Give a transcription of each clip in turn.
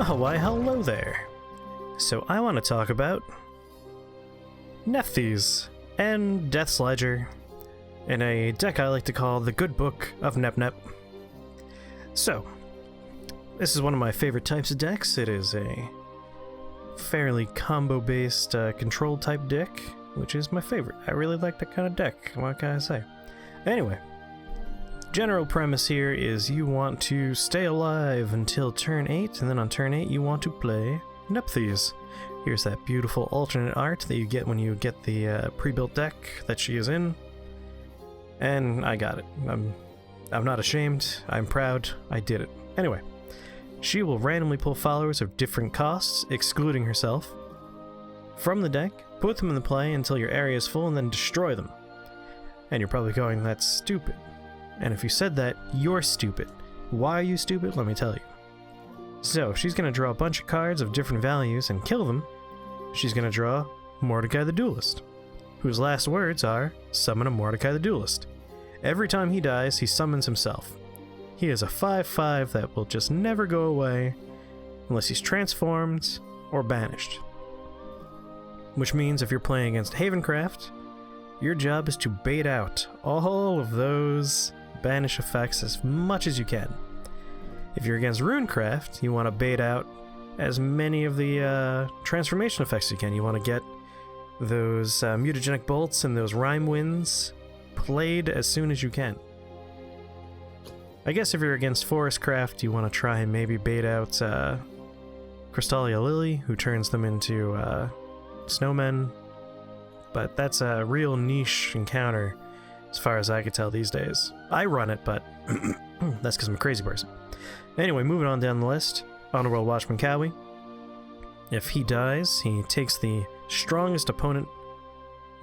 Oh, why hello there. So I want to talk about Nephthys and Death's Ledger in a deck I like to call the Good Book of Nep Nep. So, this is one of my favorite types of decks. It is a fairly combo-based control type deck, which is my favorite. I really like that kind of deck, what can I say? Anyway, general premise here is you want to stay alive until turn 8, and then on turn 8 you want to play Nephthys. Here's that beautiful alternate art that you get when you get the pre-built deck that she is in. And I got it. I'm not ashamed, I'm proud, I did it. Anyway, she will randomly pull followers of different costs, excluding herself, from the deck, put them in the play until your area is full, and then destroy them. And you're probably going, that's stupid. And if you said that, you're stupid. Why are you stupid? Let me tell you. So, she's going to draw a bunch of cards of different values and kill them. She's going to draw Mordecai the Duelist, whose last words are, summon a Mordecai the Duelist. Every time he dies, he summons himself. He is a 5/5 that will just never go away unless he's transformed or banished. Which means if you're playing against Havencraft, your job is to bait out all of those banish effects as much as you can. If you're against Runecraft, you want to bait out as many of the transformation effects you can. You want to get those mutagenic bolts and those rhyme winds played as soon as you can. I guess if you're against Forestcraft, you want to try and maybe bait out Crystalia Lily, who turns them into snowmen. But that's a real niche encounter, as far as I could tell these days. I run it, but that's because I'm a crazy person. Anyway, moving on down the list, Underworld Watchman Cowie. If he dies, he takes the strongest opponent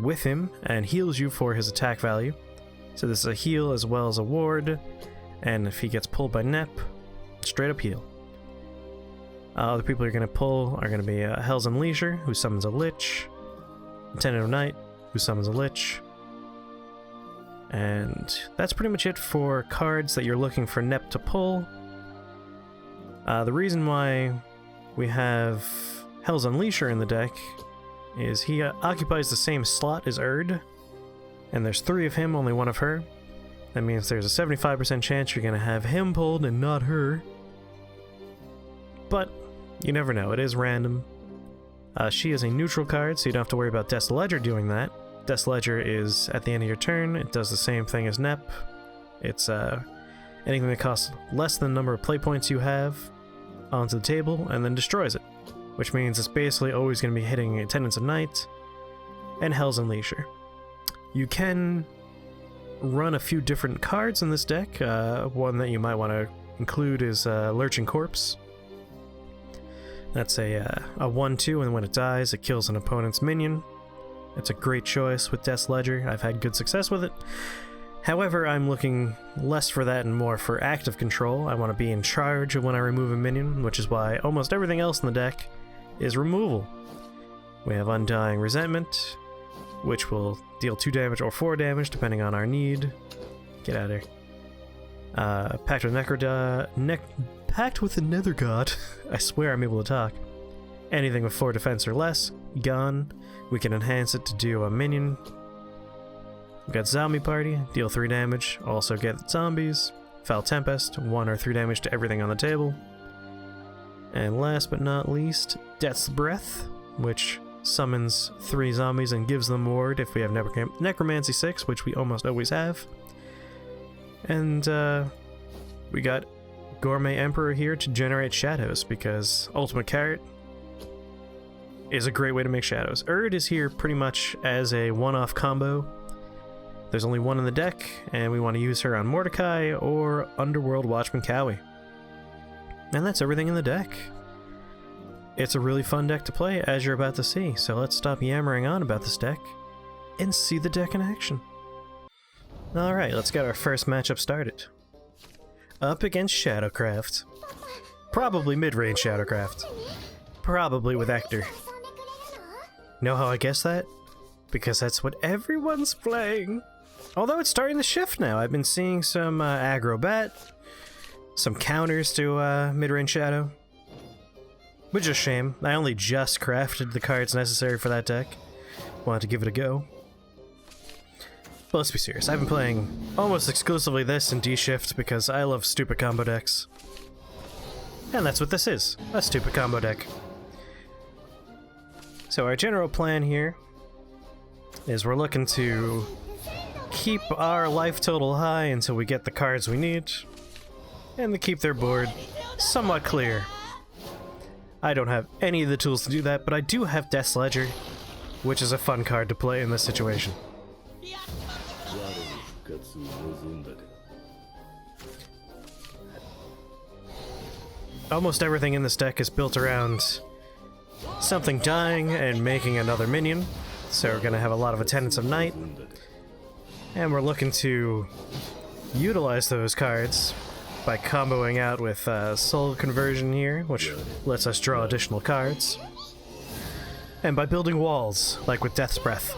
with him and heals you for his attack value. So this is a heal as well as a ward, and if he gets pulled by Nep, straight up heal. Other people you're going to pull are going to be Hell's Unleasher, who summons a Lich, Attendant of Night, who summons a Lich, and that's pretty much it for cards that you're looking for Nep to pull. The reason why we have Hell's Unleasher in the deck is he occupies the same slot as Erd, and there's 3 of him, only 1 of her. That means there's a 75% chance you're going to have him pulled and not her. But you never know, it is random. She is a neutral card, so you don't have to worry about Death's Ledger doing that. Death's Ledger is at the end of your turn. It does the same thing as Nep. It's anything that costs less than the number of play points you have onto the table, and then destroys it. Which means it's basically always going to be hitting Attendants of Night and Hell's Unleasher. You can run a few different cards in this deck. One that you might want to include is Lurching Corpse. That's a 1/2, and when it dies, it kills an opponent's minion. It's a great choice with Death's Ledger. I've had good success with it. However, I'm looking less for that and more for active control. I want to be in charge of when I remove a minion, which is why almost everything else in the deck is removal. We have Undying Resentment, which will deal 2 damage or 4 damage depending on our need. Get out of here. Pact with the Nether God. I swear I'm able to talk. Anything with 4 defense or less, gone. We can enhance it to do a minion. We've got Zombie Party, deal 3 damage, also get zombies. Foul Tempest, 1 or 3 damage to everything on the table. And last but not least, Death's Breath, which summons 3 zombies and gives them ward if we have Necromancy 6, which we almost always have. And we got Gourmet Emperor here to generate shadows, because Ultimate Carrot is a great way to make shadows. Erd is here pretty much as a one-off combo. There's only 1 in the deck, and we want to use her on Mordecai or Underworld Watchman Cowie. And that's everything in the deck. It's a really fun deck to play, as you're about to see, so let's stop yammering on about this deck and see the deck in action. Alright, let's get our first matchup started. Up against Shadowcraft. Probably Midrange Shadowcraft. Probably with Ector. Know how I guess that? Because that's what everyone's playing. Although it's starting to shift now. I've been seeing some aggro bat, some counters to Midrange Shadow. which is a shame. I only just crafted the cards necessary for that deck. Wanted to give it a go. But let's be serious, I've been playing almost exclusively this and D-Shift because I love stupid combo decks. And that's what this is, a stupid combo deck. So our general plan here is we're looking to keep our life total high until we get the cards we need, and to keep their board somewhat clear. I don't have any of the tools to do that, but I do have Death's Ledger, which is a fun card to play in this situation. Almost everything in this deck is built around something dying and making another minion, so we're going to have a lot of Attendants of Night, and we're looking to utilize those cards by comboing out with Soul Conversion here, which lets us draw additional cards, and by building walls, like with Death's Breath.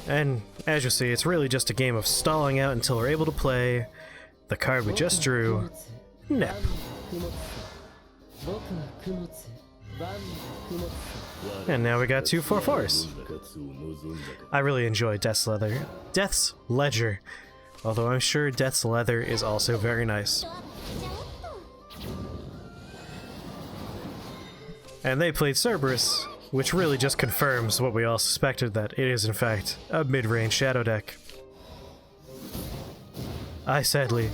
And as you see, it's really just a game of stalling out until we're able to play the card we just drew, Nep. And now we got 2 4/4s. I really enjoy Death's Ledger, although I'm sure Death's Leather is also very nice. And they played Cerberus, which really just confirms what we all suspected, that it is in fact a mid-range shadow deck. I sadly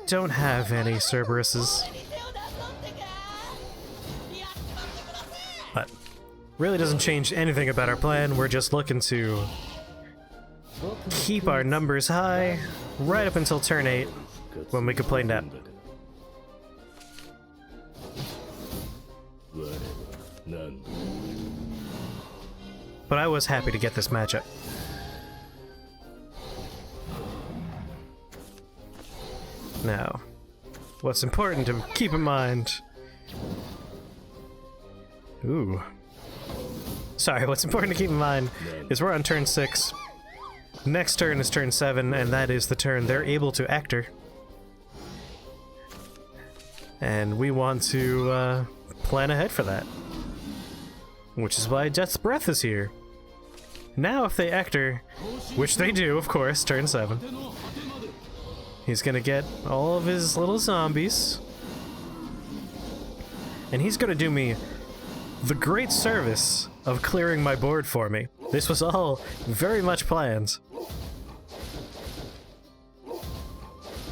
don't have any Cerberuses, but really doesn't change anything about our plan. We're just looking to keep our numbers high right up until turn 8, when we can play Nep. But I was happy to get this matchup. Now, what's important to keep in mind... what's important to keep in mind is we're on turn 6. Next turn is turn 7, and that is the turn they're able to Actor. And we want to plan ahead for that. Which is why Death's Breath is here. Now if they Actor, which they do, of course, turn 7, he's gonna get all of his little zombies, and he's gonna do me the great service of clearing my board for me. This was all very much planned.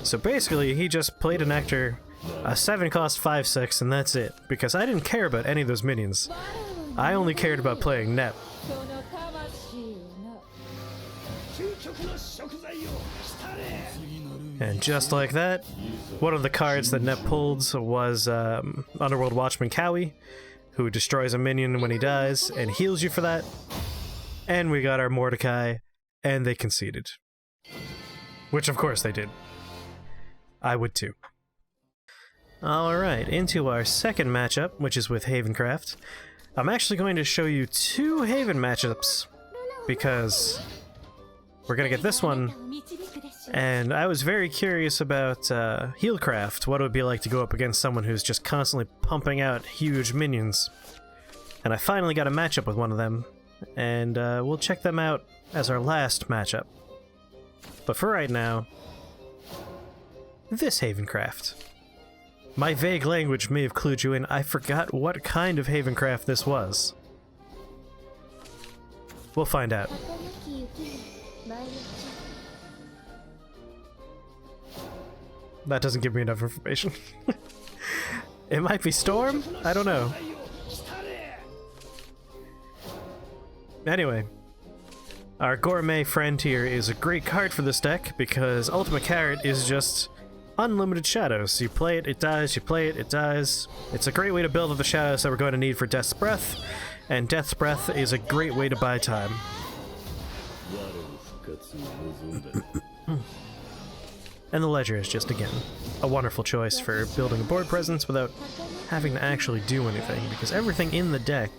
So basically, he just played an Actor, a 7-cost 5/6, and that's it, because I didn't care about any of those minions. I only cared about playing Nep. And just like that, one of the cards that Nep pulled was Underworld Watchman Cowie, who destroys a minion when he dies and heals you for that. And we got our Mordecai, and they conceded. Which of course they did. I would too. Alright, into our second matchup, which is with Havencraft. I'm actually going to show you 2 Haven matchups, because we're going to get this one, and I was very curious about Healcraft, what it would be like to go up against someone who's just constantly pumping out huge minions. And I finally got a matchup with one of them, and we'll check them out as our last matchup. But for right now, this Havencraft. My vague language may have clued you in. I forgot what kind of Havencraft this was. We'll find out. That doesn't give me enough information. It might be Storm? I don't know. Anyway, our Gourmet friend here is a great card for this deck because Ultimate Carrot is just unlimited shadows. You play it, it dies, you play it, it dies. It's a great way to build up the shadows that we're going to need for Death's Breath, and Death's Breath is a great way to buy time. And the Ledger is just, again, a wonderful choice for building a board presence without having to actually do anything, because everything in the deck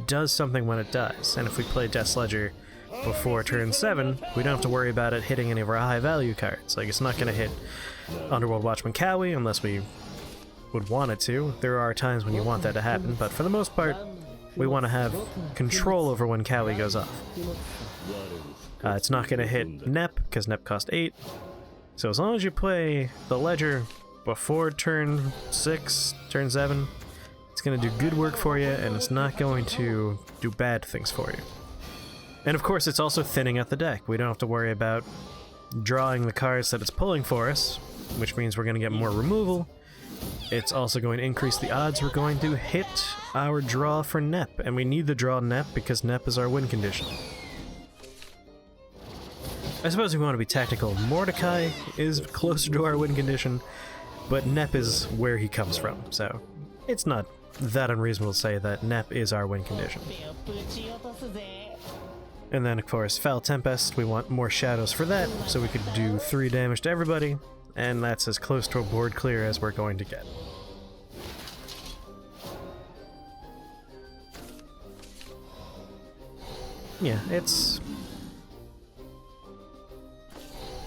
does something when it dies, and if we play Death's Ledger, before turn 7, we don't have to worry about it hitting any of our high value cards. Like, it's not going to hit Underworld Watchman Cowie unless we would want it to. There are times when you want that to happen, but for the most part, we want to have control over when Cowie goes off. It's not going to hit Nep, because Nep cost 8. So as long as you play the Ledger before turn 6, turn 7, it's going to do good work for you, and it's not going to do bad things for you. And of course, it's also thinning out the deck. We don't have to worry about drawing the cards that it's pulling for us, which means we're going to get more removal. It's also going to increase the odds we're going to hit our draw for Nep, and we need the draw Nep because Nep is our win condition. I suppose if we want to be technical, Mordecai is closer to our win condition, but Nep is where he comes from, so it's not that unreasonable to say that Nep is our win condition. And then, of course, Foul Tempest, we want more shadows for that, so we could do 3 damage to everybody, and that's as close to a board clear as we're going to get. Yeah, it's...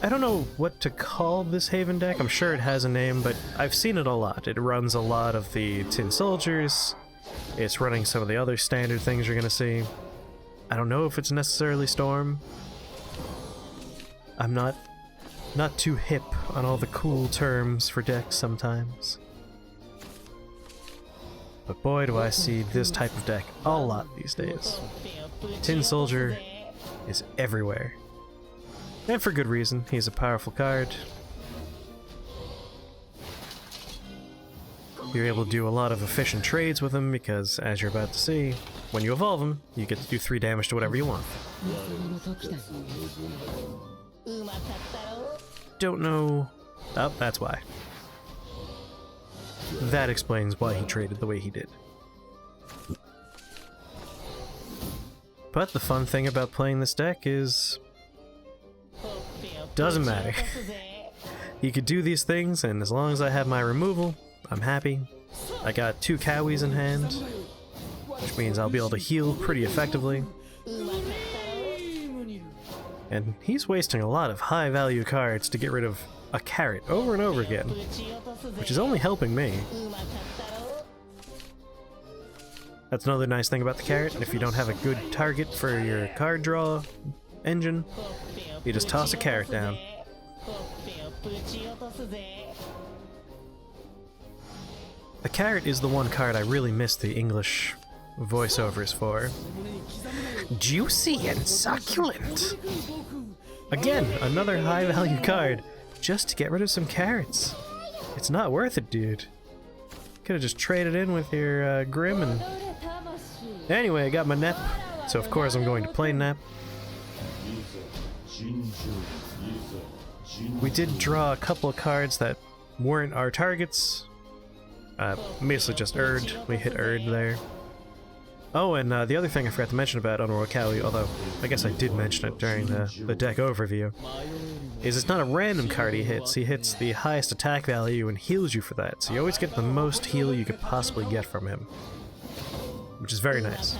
I don't know what to call this Haven deck. I'm sure it has a name, but I've seen it a lot. It runs a lot of the Tin Soldiers. It's running some of the other standard things you're gonna see. I don't know if it's necessarily Storm. I'm not too hip on all the cool terms for decks sometimes. But boy, do I see this type of deck a lot these days. Tin Soldier is everywhere. And for good reason, he's a powerful card. You're able to do a lot of efficient trades with him because, as you're about to see, when you evolve him, you get to do 3 damage to whatever you want. Don't know... Oh, that's why. That explains why he traded the way he did. But the fun thing about playing this deck is... doesn't matter. You could do these things, and as long as I have my removal, I'm happy. I got 2 Cowies in hand, which means I'll be able to heal pretty effectively. And he's wasting a lot of high-value cards to get rid of a carrot over and over again, which is only helping me. That's another nice thing about the carrot. If you don't have a good target for your card draw engine, you just toss a carrot down. The carrot is the one card I really miss the English voiceovers for. Juicy and succulent! Again, another high-value card, just to get rid of some carrots. It's not worth it, dude. Could've just traded in with your Grim and... Anyway, I got my Nep, so of course I'm going to play Nep. We did draw a couple of cards that weren't our targets. Mostly just Erd. We hit Erd there. Oh, and the other thing I forgot to mention about Underworld Cowie, although I guess I did mention it during the deck overview, is it's not a random card he hits. He hits the highest attack value and heals you for that. So you always get the most heal you could possibly get from him, which is very nice.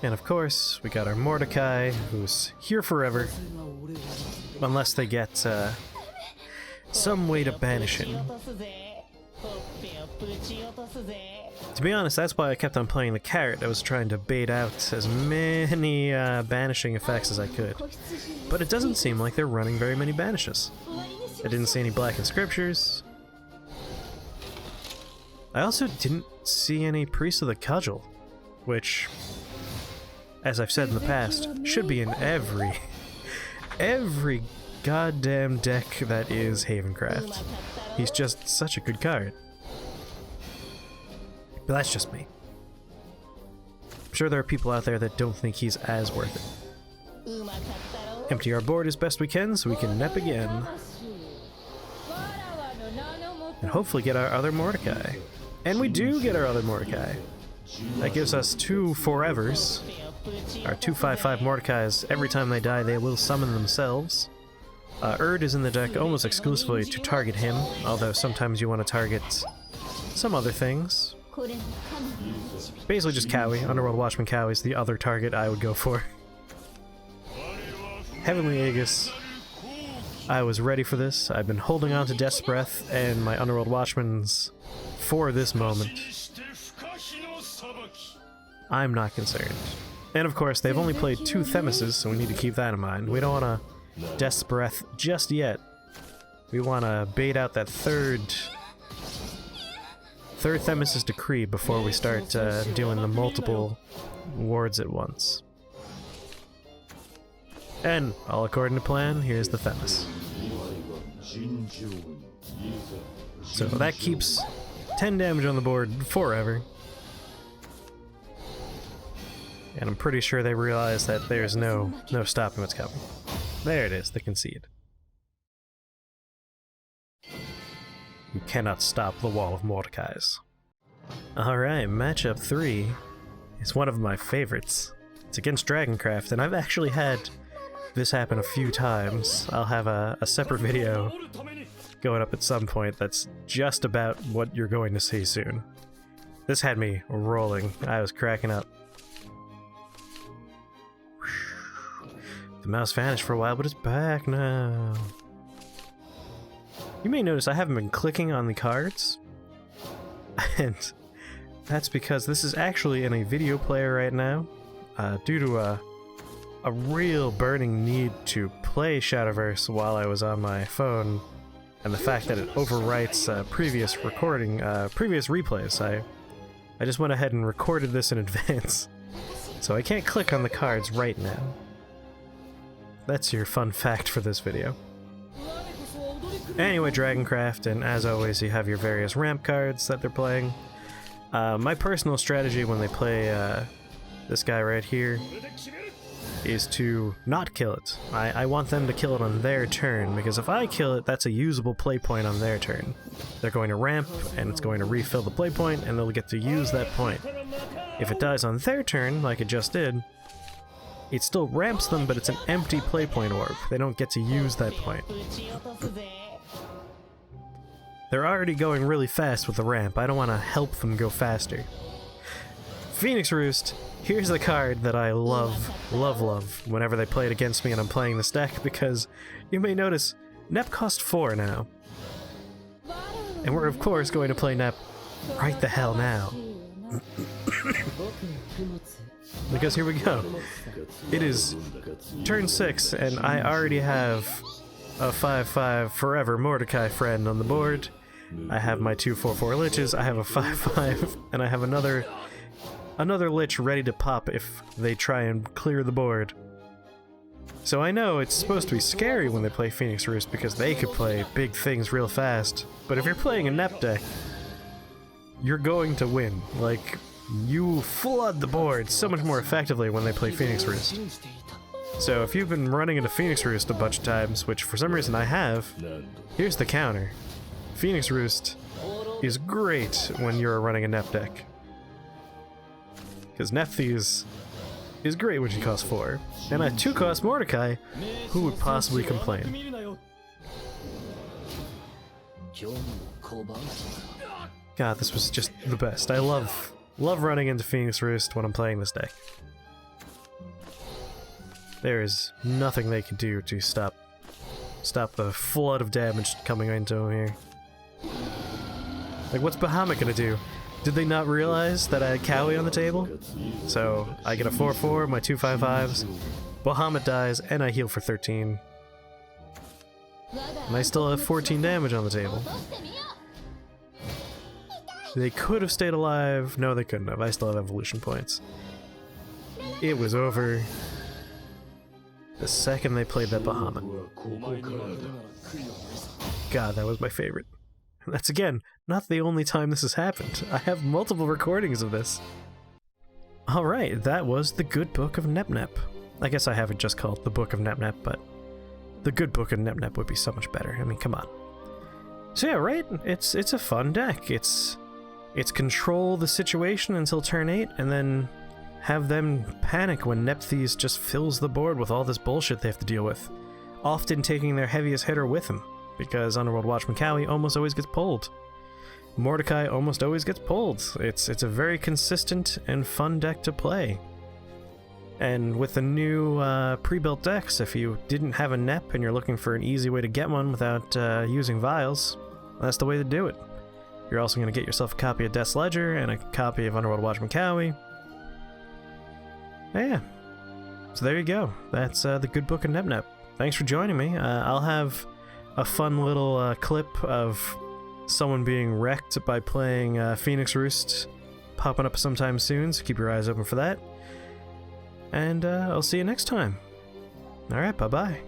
And of course, we got our Mordecai, who's here forever, unless they get some way to banish him. To be honest, that's why I kept on playing the carrot. I was trying to bait out as many banishing effects as I could. But it doesn't seem like they're running very many banishes. I didn't see any Blackened Scriptures. I also didn't see any Priest of the Cudgel, which, as I've said in the past, should be in every goddamn deck that is Havencraft. He's just such a good card. But that's just me. I'm sure there are people out there that don't think he's as worth it. Empty our board as best we can so we can Nep again. And hopefully get our other Mordecai. And we do get our other Mordecai. That gives us 2 forevers. Our 2/5/5 Mordecais, every time they die, they will summon themselves. Erd is in the deck almost exclusively to target him, although sometimes you want to target some other things. Basically just Cowie. Underworld Watchman Cowie is the other target I would go for. Heavenly Aegis. I was ready for this. I've been holding on to Death's Breath and my Underworld Watchmans for this moment. I'm not concerned. And of course, they've only played 2 Themises, so we need to keep that in mind. We don't want to Death's Breath just yet. We want to bait out that third Themis' Decree before we start doing the multiple wards at once. And, all according to plan, here's the Themis. So that keeps 10 damage on the board forever. And I'm pretty sure they realize that there's no stopping what's coming. There it is, the concede. You cannot stop the Wall of Mordecai's. Alright, matchup 3 is one of my favorites. It's against Dragoncraft, and I've actually had this happen a few times. I'll have a separate video going up at some point that's just about what you're going to see soon. This had me rolling. I was cracking up. The mouse vanished for a while, but it's back now. You may notice I haven't been clicking on the cards, and that's because this is actually in a video player right now, due to a real burning need to play Shadowverse while I was on my phone, and the fact that it overwrites previous replays. I just went ahead and recorded this in advance, so I can't click on the cards right now. That's your fun fact for this video. Anyway, Dragoncraft, and as always you have your various ramp cards that they're playing. My personal strategy when they play this guy right here is to not kill it. I want them to kill it on their turn, because if I kill it, that's a usable play point on their turn. They're going to ramp, and it's going to refill the play point, and they'll get to use that point. If it dies on their turn, like it just did, it still ramps them, but it's an empty play point orb. They don't get to use that point. They're already going really fast with the ramp. I don't want to help them go faster. Phoenix Roost, here's the card that I love whenever they play it against me and I'm playing this deck, because you may notice Nep cost 4 now. And we're of course going to play Nep right the hell now. Because here we go. It is turn 6 and I already have a 5/5 forever Mordecai friend on the board. I have my 2/4/4 liches, I have a 5/5, and I have another lich ready to pop if they try and clear the board. So I know it's supposed to be scary when they play Phoenix Roost because they could play big things real fast, but if you're playing a Nep deck, you're going to win. Like, you flood the board so much more effectively when they play Phoenix Roost. So if you've been running into Phoenix Roost a bunch of times, which for some reason I have, here's the counter. Phoenix Roost is great when you're running a Nep deck. Because Nephthys is great when she costs 4. And at 2 cost Mordecai, who would possibly complain? God, this was just the best. I love running into Phoenix Roost when I'm playing this deck. There is nothing they can do to stop the flood of damage coming into him here. Like, what's Bahamut gonna do? Did they not realize that I had Cowie on the table? So, I get a 4/4, my 2/5/5s, Bahamut dies, and I heal for 13. And I still have 14 damage on the table. They could have stayed alive. No, they couldn't have. I still have evolution points. It was over the second they played that Bahamut. God, that was my favorite. And that's, again, not the only time this has happened. I have multiple recordings of this. Alright, that was the Good Book of Nep. I guess I have it just called the Book of Nep, but the Good Book of Nep would be so much better. I mean, come on. So yeah, right? It's a fun deck. It's control the situation until turn 8, and then have them panic when Nephthys just fills the board with all this bullshit they have to deal with, often taking their heaviest hitter with them, because Underworld Watchman Cowie almost always gets pulled. Mordecai almost always gets pulled. It's a very consistent and fun deck to play. And with the new pre-built decks, if you didn't have a NEP and you're looking for an easy way to get one without using vials, that's the way to do it. You're also going to get yourself a copy of Death's Ledger and a copy of Underworld Watchman Cowie. Yeah. So there you go. That's the Good Book of Nep. Thanks for joining me. I'll have a fun little clip of someone being wrecked by playing Phoenix Roost popping up sometime soon, so keep your eyes open for that. And I'll see you next time. Alright, bye-bye.